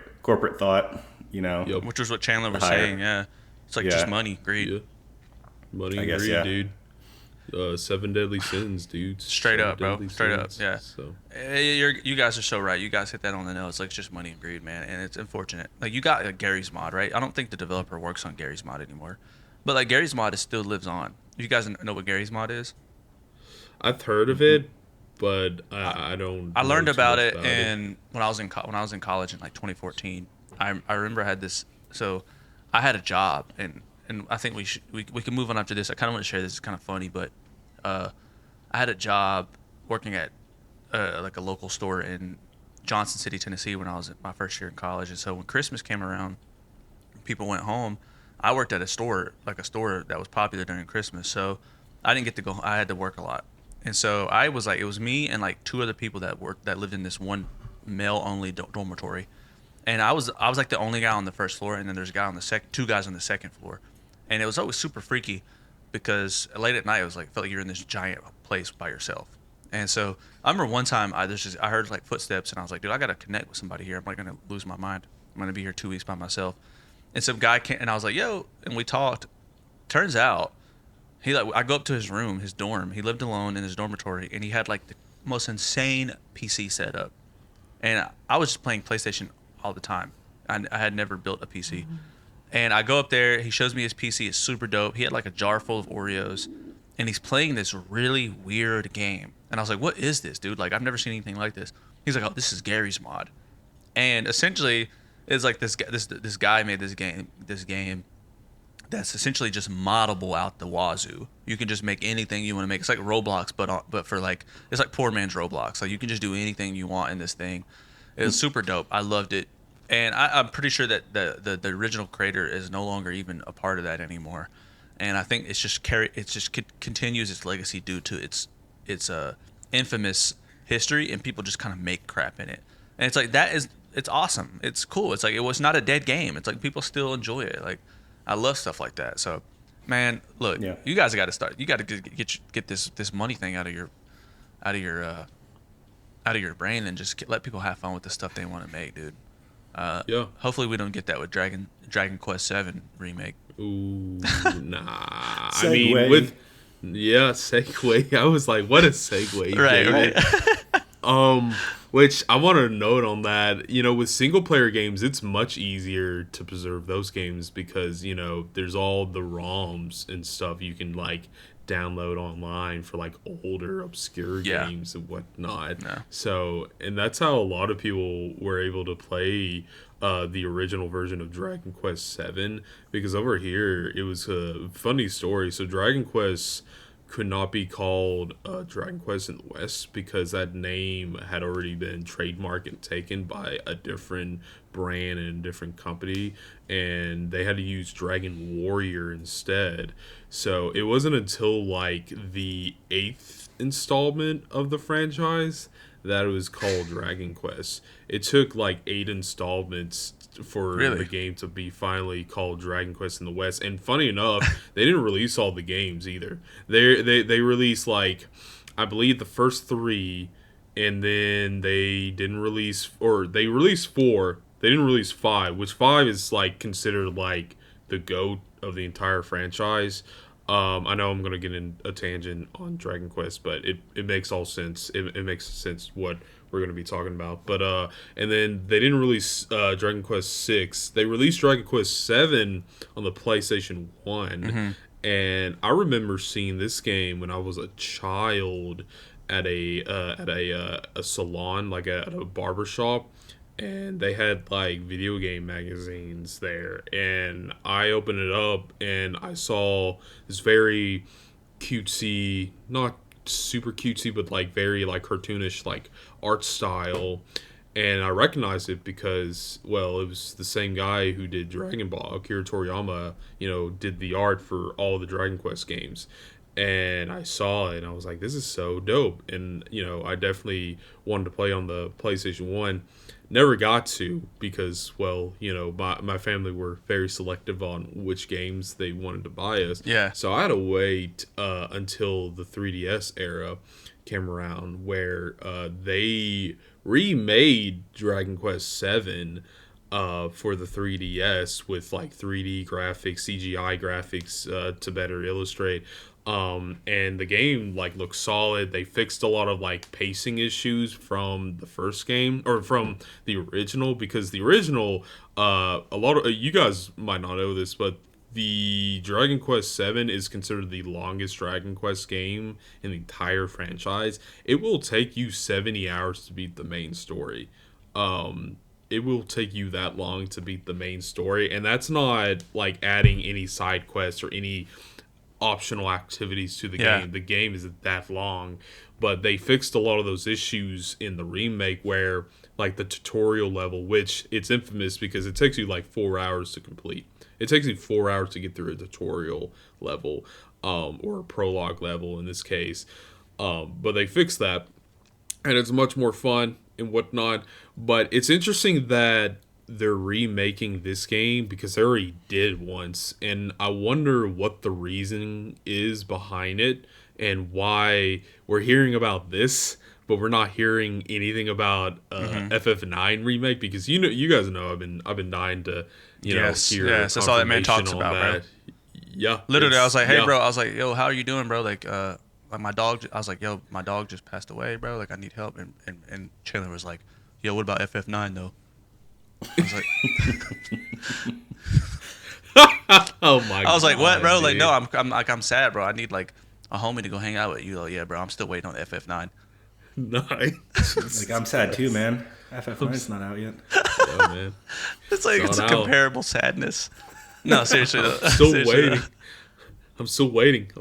Speaker 4: thought,
Speaker 3: Yep.
Speaker 1: Which was what Chandler was saying. Yeah. It's like just money, greed.
Speaker 3: Yeah. Money and
Speaker 4: guess,
Speaker 3: greed, dude. 7 deadly sins, dude.
Speaker 1: Straight up, bro.
Speaker 3: Deadly
Speaker 1: Straight up.
Speaker 3: sins.
Speaker 1: Yeah.
Speaker 3: So.
Speaker 1: You guys are so right. You guys hit that on the nose. It's like it's just money and greed, man, and it's unfortunate. Like you got Gary's Mod, right? I don't think the developer works on Gary's Mod anymore, but like Gary's Mod still lives on. You guys know what Gary's Mod is?
Speaker 3: I've heard of it, but I don't.
Speaker 1: I
Speaker 3: know
Speaker 1: learned
Speaker 3: too
Speaker 1: about
Speaker 3: much
Speaker 1: it when I was in college in like 2014. I remember I had this. So I had a job, and I think we can move on after this. I kind of want to share this. It's kind of funny, but I had a job working at like a local store in Johnson City, Tennessee, when I was at my first year in college. And so when Christmas came around, people went home. I worked at a store that was popular during Christmas. So I didn't get to go. I had to work a lot. And so it was me and like 2 other people that lived in this one male only dormitory. And I was like the only guy on the first floor, and then there's a guy on the 2 guys on the second floor. And it was always super freaky because late at night it felt like you're in this giant place by yourself. And so I remember one time I heard like footsteps, and I was like, dude, I got to connect with somebody here. I'm like going to lose my mind. I'm going to be here 2 weeks by myself. And some guy came, and I was like, yo, and we talked. Turns out I go up to his room, his dorm. He lived alone in his dormitory, and he had like the most insane PC setup. And I was just playing PlayStation all the time. I had never built a PC. Mm-hmm. And I go up there. He shows me his PC. It's super dope. He had like a jar full of Oreos, and he's playing this really weird game. And I was like, what is this, dude? Like, I've never seen anything like this. He's like, oh, this is Gary's Mod. And essentially, it's like this guy made this game that's essentially just moddable out the wazoo. You can just make anything you want to make. It's like Roblox, but for like, it's like poor man's Roblox. Like, you can just do anything you want in this thing. It was super dope. I loved it. And I'm pretty sure that the original creator is no longer even a part of that anymore. And I think continues its legacy due to its infamous history, and people just kind of make crap in it. And it's like it's awesome. It's cool. It's like it was not a dead game. It's like people still enjoy it. Like I love stuff like that. So, man, look, you guys got to start. You got to get this money thing out of your brain, and just let people have fun with the stuff they want to make, dude.
Speaker 3: Yeah.
Speaker 1: Hopefully we don't get that with Dragon Quest 7 remake.
Speaker 3: Ooh, nah. I
Speaker 4: Segue.
Speaker 3: mean, with segue. I was like, what a segue,
Speaker 1: Right,
Speaker 3: David.
Speaker 1: right.
Speaker 3: Which I want to note on that, with single player games, it's much easier to preserve those games because, there's all the ROMs and stuff you can like download online for like older obscure
Speaker 1: Yeah.
Speaker 3: games and whatnot.
Speaker 1: Yeah.
Speaker 3: So, and that's how a lot of people were able to play the original version of Dragon Quest 7 because over here it was a funny story. So Dragon Quest could not be called Dragon Quest in the West because that name had already been trademarked and taken by a different brand and a different company, and they had to use Dragon Warrior instead. So it wasn't until like the 8th installment of the franchise that it was called Dragon Quest. It took like 8 installments for
Speaker 1: Really?
Speaker 3: the game to be finally called Dragon Quest in the West. And funny enough, they didn't release all the games either. They released like I believe the first 3, and then they didn't release, or they released 4. They didn't release 5, which 5 is like considered like the GOAT of the entire franchise. I know I'm gonna get in a tangent on Dragon Quest, but it makes all sense. It makes sense what we're gonna be talking about. But and then they didn't release Dragon Quest 6. They released Dragon Quest 7 on the PlayStation 1, and I remember seeing this game when I was a child at a salon, like at a barber shop, and they had like video game magazines there, and I opened it up and I saw this very cutesy, not super cutesy, but like very like cartoonish like art style, and I recognized it because, well, it was the same guy who did Dragon Ball. Akira Toriyama, did the art for all the Dragon Quest games. And I saw it and I was like, this is so dope. And, I definitely wanted to play on the PlayStation 1. Never got to because, well, my family were very selective on which games they wanted to buy us.
Speaker 1: Yeah.
Speaker 3: So I had to wait until the 3DS era came around where they remade Dragon Quest 7 for the 3DS with like 3D graphics, CGI graphics to better illustrate. And the game like looks solid. They fixed a lot of like pacing issues from the first game, or from the original, because the original, a lot of you guys might not know this, but the Dragon Quest 7 is considered the longest Dragon Quest game in the entire franchise. It will take you 70 hours to beat the main story. It will take you that long to beat the main story, and that's not like adding any side quests or any optional activities to the game. The game isn't that long, but they fixed a lot of those issues in the remake where like the tutorial level, which it's infamous because it takes you like 4 hours to complete. It takes you 4 hours to get through a tutorial level, or a prologue level in this case. But they fixed that, and it's much more fun and whatnot. But it's interesting that they're remaking this game because they already did once, and I wonder what the reason is behind it and why we're hearing about this, but we're not hearing anything about FF9 remake, because you guys know I've been dying to hear
Speaker 1: that's all that man talks about,
Speaker 3: bro. Yeah,
Speaker 1: literally, I was like, hey, bro, I was like, yo, how are you doing, bro? Like my dog. I was like, yo, my dog just passed away, bro. Like, I need help. And Chandler was like, yo, what about FF9 though? I was like,
Speaker 3: oh my god.
Speaker 1: I was like, what, bro? Dude. Like, no, I'm sad, bro. I need like a homie to go hang out with you. Like, yeah, bro, I'm still waiting on FF9.
Speaker 3: Nice.
Speaker 4: Like, I'm sad too, man. FF9's not out yet.
Speaker 3: Yeah, man.
Speaker 1: It's like it's a comparable sadness. No, seriously, though.
Speaker 3: Still
Speaker 1: seriously,
Speaker 3: waiting. I'm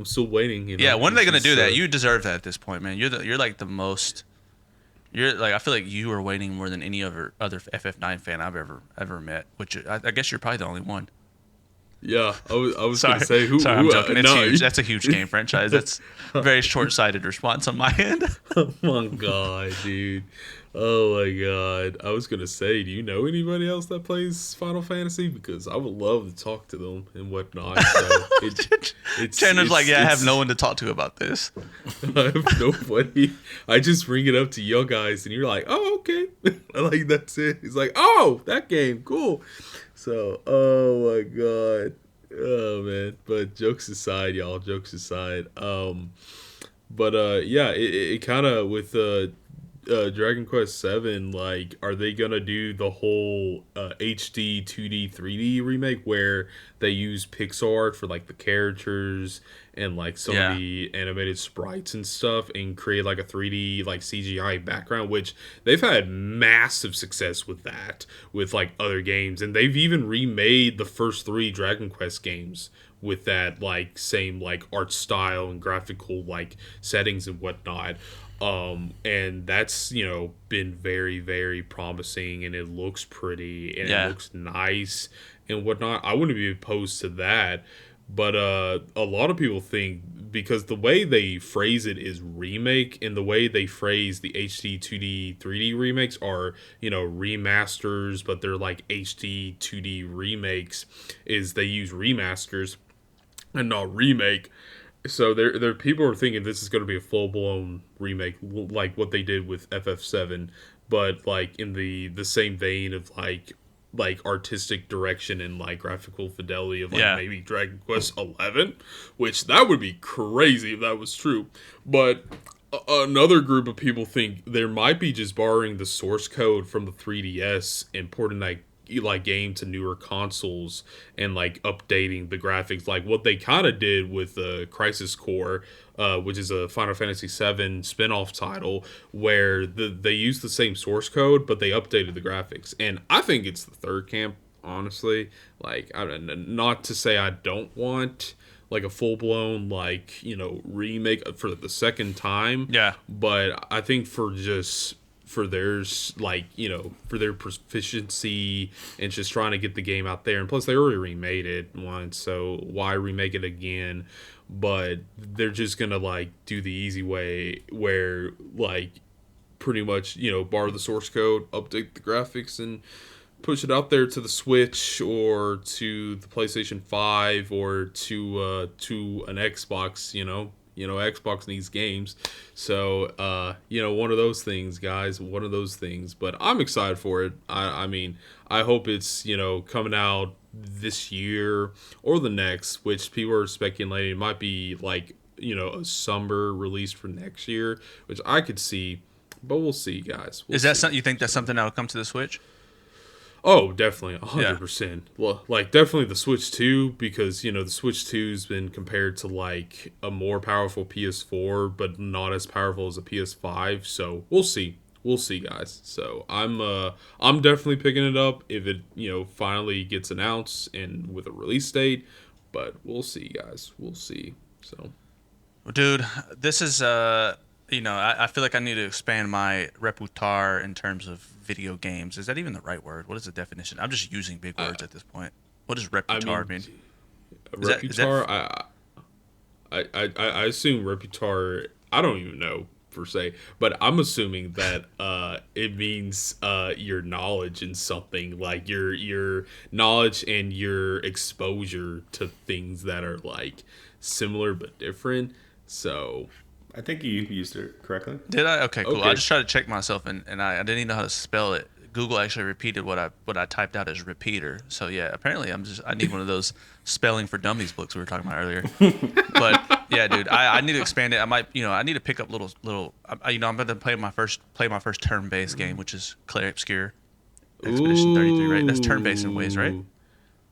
Speaker 3: still waiting.
Speaker 1: Yeah, when are they gonna do that? You deserve that at this point, man. You're like the most. You're like, I feel like you are waiting more than any other FF9 fan I've ever met. Which I guess you're probably the only one.
Speaker 3: Yeah, I was
Speaker 1: Sorry,
Speaker 3: gonna say who.
Speaker 1: sorry, I'm
Speaker 3: who
Speaker 1: joking. It's
Speaker 3: no,
Speaker 1: huge. That's a huge game franchise. That's a very short-sighted response on my end.
Speaker 3: Oh my god, dude. Oh my god. I was gonna say, do you know anybody else that plays Final Fantasy? Because I would love to talk to them and whatnot. So
Speaker 1: Chandler's like, yeah, I have no
Speaker 3: it's-
Speaker 1: one to talk to about this.
Speaker 3: I have nobody. I just bring it up to you guys, and you're like, "Oh, okay." Like that's it. He's like, "Oh, that game, cool." So, oh my god, oh man. But jokes aside, y'all. Jokes aside. But yeah, it kind of with Dragon Quest Seven. Like, are they gonna do the whole HD 2D 3D remake where they use pixel art for like the characters and like some
Speaker 1: Yeah.
Speaker 3: of the animated sprites and stuff, and create like a 3D like CGI background? Which they've had massive success with that with like other games, and they've even remade the first 3 Dragon Quest games with that like same like art style and graphical like settings and whatnot. And that's, you know, been very, very promising, and it looks pretty and
Speaker 1: Yeah.
Speaker 3: it looks nice and whatnot. I wouldn't be opposed to that. But a lot of people think, because the way they phrase it is remake, and the way they phrase the HD 2D 3D remakes are, you know, remasters, but they're like HD 2D remakes, is they use remasters and not remake. So there people are thinking this is going to be a full blown remake, like what they did with FF7, but like in the same vein of like artistic direction and like graphical fidelity of like
Speaker 1: Yeah.
Speaker 3: maybe Dragon Quest 11, which that would be crazy if that was true. But another group of people think there might be just borrowing the source code from the 3DS and porting that like game to newer consoles and like updating the graphics, like what they kind of did with Crisis Core, which is a Final Fantasy VII spin-off title, where they used the same source code but they updated the graphics. And I think it's the third camp, honestly. Like, not to say I don't want like a full-blown like, you know, remake for the second time,
Speaker 1: Yeah.
Speaker 3: but I think for their like, you know, for their proficiency and just trying to get the game out there, and plus they already remade it once, so why remake it again? But they're just gonna like do the easy way, where like pretty much, you know, borrow the source code, update the graphics, and push it out there to the Switch or to the PlayStation 5 or to an Xbox. Xbox needs games. So, one of those things, guys, one of those things. But I'm excited for it. I mean, I hope it's, you know, coming out this year or the next, which people are speculating it might be like, you know, a summer release for next year, which I could see. But we'll see, guys.
Speaker 1: Is that something you think that's something that will come to the Switch?
Speaker 3: Oh, definitely, 100%. Well, like, definitely the Switch 2, because, you know, the Switch 2's been compared to, like, a more powerful PS4, but not as powerful as a PS5, so we'll see. We'll see, guys. So, I'm definitely picking it up if it, you know, finally gets announced and with a release date, but we'll see, guys. We'll see, so.
Speaker 1: Dude, this is, I feel like I need to expand my repertoire in terms of video games. Is that even the right word? What is the definition? I'm just using big words at this point. What does repertoire mean?
Speaker 3: Repertoire, I assume repertoire, I don't even know per se, but I'm assuming that it means your knowledge in something, like your knowledge and your exposure to things that are like similar but different. So
Speaker 4: I think you used it correctly.
Speaker 1: Did I? Okay, cool.
Speaker 3: Okay.
Speaker 1: I just tried to check myself, and I didn't even know how to spell it. Google actually repeated what I typed out as repeater. So yeah, apparently I need one of those spelling for dummies books we were talking about earlier. But yeah, dude, I need to expand it. I might, I need to pick up little. I'm about to play my first turn-based game, which is Clair Obscure Expedition 33. Right? That's turn-based in ways, right?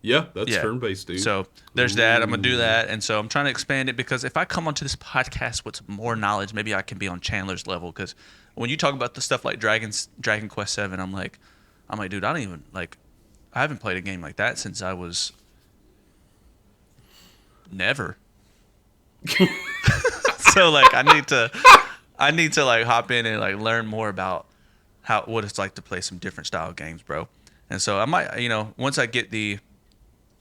Speaker 3: Yeah, that's
Speaker 1: Yeah.
Speaker 3: turn-based, dude.
Speaker 1: So there's that. I'm gonna do that, and so I'm trying to expand it, because if I come onto this podcast with more knowledge, maybe I can be on Chandler's level. Because when you talk about the stuff like Dragon Quest 7, I'm like, dude, I don't even like. I haven't played a game like that since I was never. So like, I need to like hop in and like learn more about what it's like to play some different style games, bro. And so I might, once I get the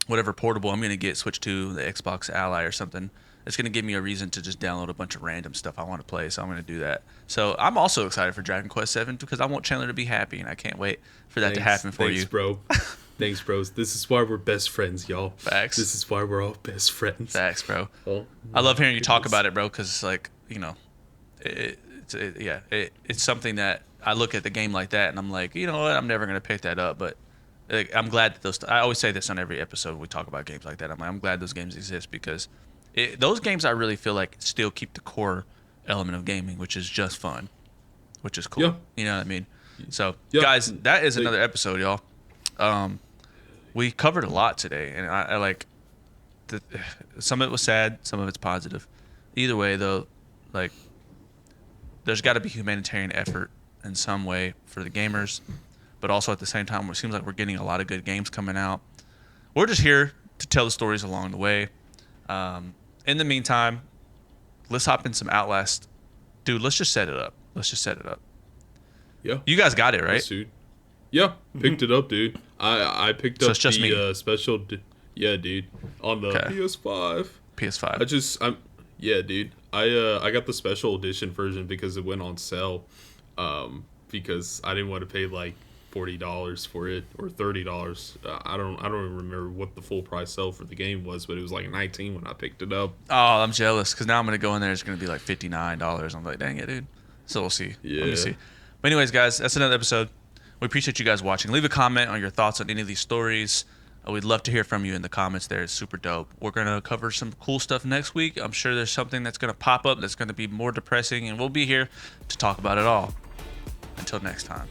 Speaker 1: whatever portable I'm gonna get switched to, the Xbox Ally or something. It's gonna give me a reason to just download a bunch of random stuff I want to play. So I'm gonna do that. So I'm also excited for Dragon Quest 7 because I want Chandler to be happy, and I can't wait for that to happen for you.
Speaker 3: Thanks, bro. Thanks, bros. This is why we're best friends, y'all.
Speaker 1: Facts.
Speaker 3: This is why we're all best friends.
Speaker 1: Facts, bro.
Speaker 3: Oh,
Speaker 1: I love hearing you talk about it, bro, because like it's something that I look at the game like that, and I'm like, you know what, I'm never gonna pick that up, but like, I'm glad that those. I always say this on every episode we talk about games like that. I'm glad those games exist because those games I really feel like still keep the core element of gaming, which is just fun, which is cool.
Speaker 3: Yeah.
Speaker 1: You know what I mean? So,
Speaker 3: Yeah.
Speaker 1: guys, that is another episode, y'all. We covered a lot today, and I like. Some of it was sad, some of it's positive. Either way, though, like, there's got to be humanitarian effort in some way for the gamers, but also at the same time, it seems like we're getting a lot of good games coming out. We're just here to tell the stories along the way. In the meantime, let's hop in some Outlast. Dude, let's just set it up.
Speaker 3: Yeah.
Speaker 1: You guys got it, right?
Speaker 3: Yes, dude. Yeah, picked it up, dude. I picked
Speaker 1: So
Speaker 3: up
Speaker 1: it's just me.
Speaker 3: the special. Yeah, dude. On the
Speaker 1: Okay.
Speaker 3: PS5.
Speaker 1: PS5.
Speaker 3: Yeah, dude. I got the special edition version because it went on sale. Because I didn't want to pay like $40 for it or $30. I don't even remember what the full price sale for the game was, but it was like $19 when I picked it up.
Speaker 1: Oh, I'm jealous because now I'm gonna go in there. It's gonna be like $59. I'm like, dang it, dude. So we'll see.
Speaker 3: Yeah.
Speaker 1: Let me see. But anyways, guys, that's another episode. We appreciate you guys watching. Leave a comment on your thoughts on any of these stories. We'd love to hear from you in the comments there. It's super dope. We're gonna cover some cool stuff next week. I'm sure there's something that's gonna pop up that's gonna be more depressing, and we'll be here to talk about it all. Until next time.